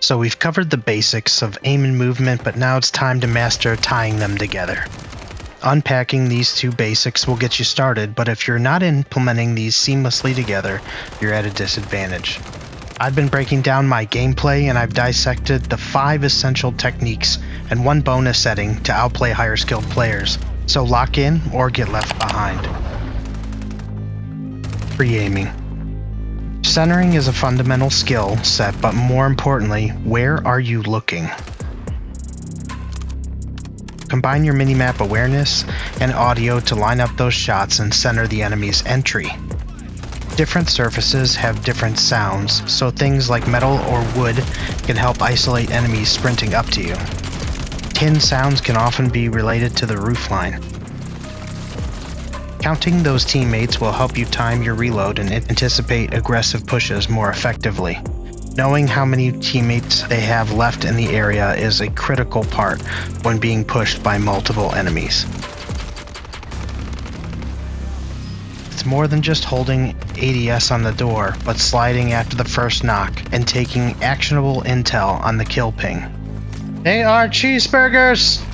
So we've covered the basics of aim and movement, but now it's time to master tying them together. Unpacking these two basics will get you started, but if you're not implementing these seamlessly together, you're at a disadvantage. I've been breaking down my gameplay and I've dissected the 5 essential techniques and 1 bonus setting to outplay higher skilled players, so lock in or get left behind. Pre-aiming. Centering is a fundamental skill set, but more importantly, where are you looking? Combine your minimap awareness and audio to line up those shots and center the enemy's entry. Different surfaces have different sounds, so things like metal or wood can help isolate enemies sprinting up to you. Tin sounds can often be related to the roofline. Counting those teammates will help you time your reload and anticipate aggressive pushes more effectively. Knowing how many teammates they have left in the area is a critical part when being pushed by multiple enemies. It's more than just holding ADS on the door, but sliding after the first knock and taking actionable intel on the kill ping. They are cheeseburgers!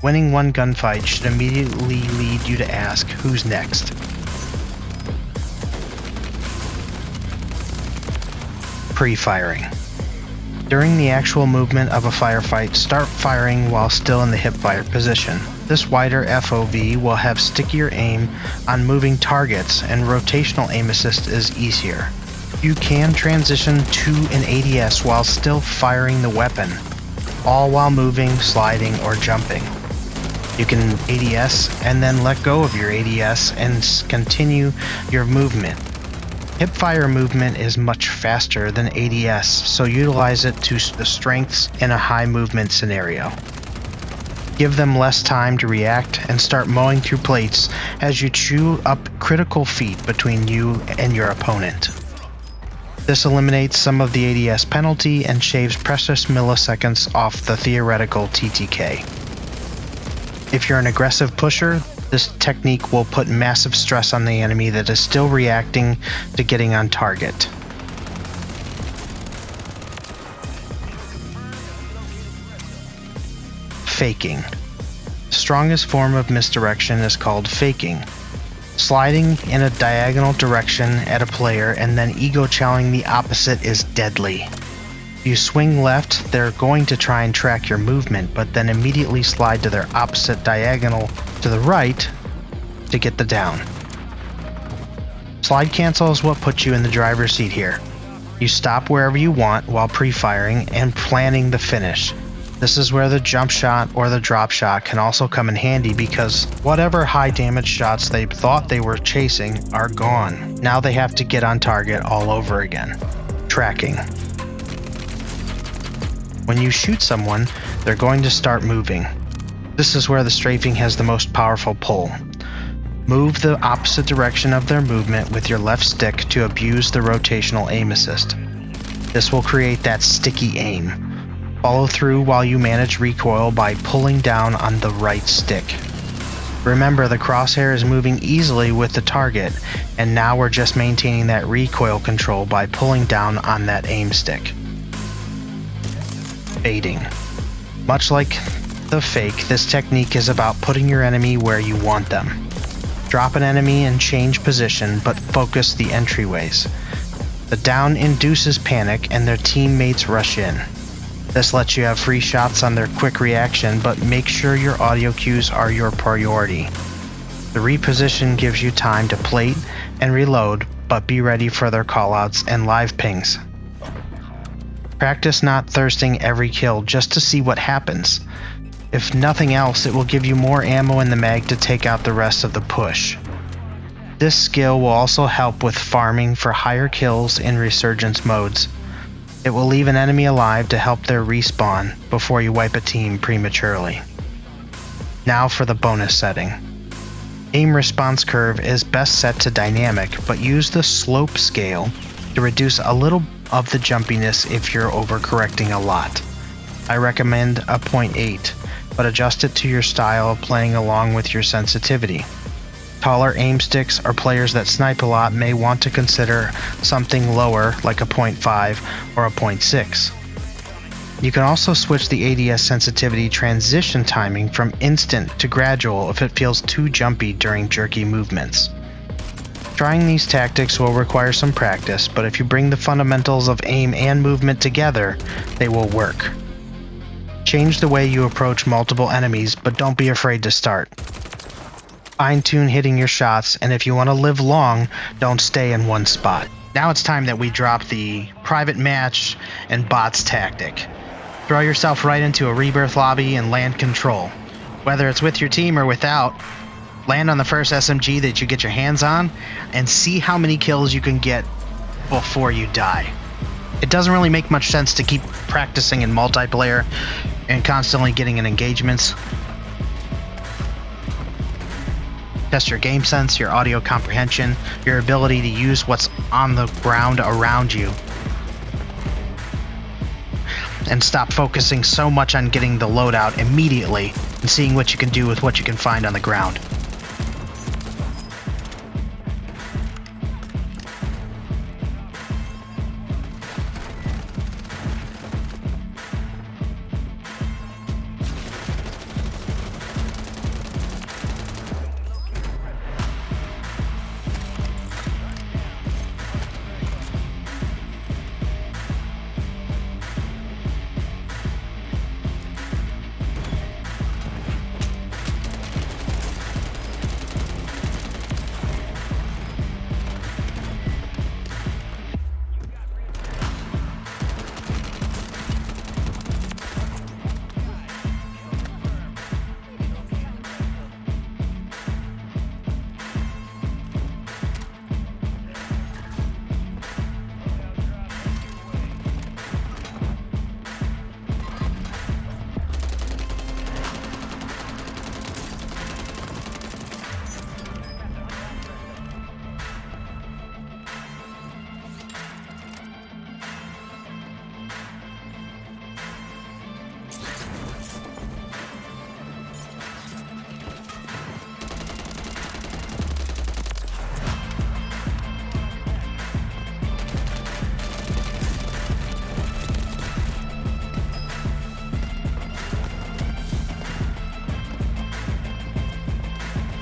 Winning one gunfight should immediately lead you to ask, who's next? Pre-firing. During the actual movement of a firefight, start firing while still in the hipfire position. This wider FOV will have stickier aim on moving targets, and rotational aim assist is easier. You can transition to an ADS while still firing the weapon, all while moving, sliding, or jumping. You can ADS and then let go of your ADS and continue your movement. Hipfire movement is much faster than ADS, so utilize it to the strengths in a high movement scenario. Give them less time to react and start mowing through plates as you chew up critical feet between you and your opponent. This eliminates some of the ADS penalty and shaves precious milliseconds off the theoretical TTK. If you're an aggressive pusher, this technique will put massive stress on the enemy that is still reacting to getting on target. Faking. The strongest form of misdirection is called faking. Sliding in a diagonal direction at a player and then ego-chowing the opposite is deadly. If you swing left, they're going to try and track your movement, but then immediately slide to their opposite diagonal to the right to get the down. Slide cancel is what puts you in the driver's seat here. You stop wherever you want while pre-firing and planning the finish. This is where the jump shot or the drop shot can also come in handy, because whatever high damage shots they thought they were chasing are gone. Now they have to get on target all over again. Tracking. When you shoot someone, they're going to start moving. This is where the strafing has the most powerful pull. Move the opposite direction of their movement with your left stick to abuse the rotational aim assist. This will create that sticky aim. Follow through while you manage recoil by pulling down on the right stick. Remember, the crosshair is moving easily with the target, and now we're just maintaining that recoil control by pulling down on that aim stick. Baiting. Much like the fake, this technique is about putting your enemy where you want them. Drop an enemy and change position, but focus the entryways. The down induces panic and their teammates rush in. This lets you have free shots on their quick reaction, but make sure your audio cues are your priority. The reposition gives you time to plate and reload, but be ready for their callouts and live pings. Practice not thirsting every kill just to see what happens. If nothing else, it will give you more ammo in the mag to take out the rest of the push. This skill will also help with farming for higher kills in resurgence modes. It will leave an enemy alive to help their respawn before you wipe a team prematurely. Now for the bonus setting. Aim response curve is best set to dynamic, but use the slope scale to reduce a little of the jumpiness if you're overcorrecting a lot. I recommend a 0.8, but adjust it to your style of playing along with your sensitivity. Taller aim sticks or players that snipe a lot may want to consider something lower like a 0.5 or a 0.6. You can also switch the ADS sensitivity transition timing from instant to gradual if it feels too jumpy during jerky movements. Trying these tactics will require some practice, but if you bring the fundamentals of aim and movement together, they will work. Change the way you approach multiple enemies, but don't be afraid to start. Fine-tune hitting your shots, and if you want to live long, don't stay in one spot. Now it's time that we drop the private match and bots tactic. Throw yourself right into a rebirth lobby and land control. Whether it's with your team or without, land on the first SMG that you get your hands on, and see how many kills you can get before you die. It doesn't really make much sense to keep practicing in multiplayer and constantly getting in engagements. Test your game sense, your audio comprehension, your ability to use what's on the ground around you. And stop focusing so much on getting the loadout immediately and seeing what you can do with what you can find on the ground.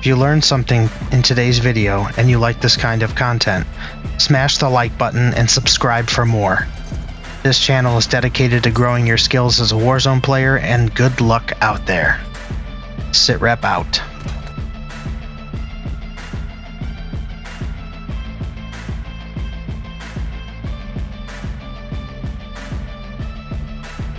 If you learned something in today's video and you like this kind of content, smash the like button and subscribe for more. This channel is dedicated to growing your skills as a Warzone player, and good luck out there. Sitrep out.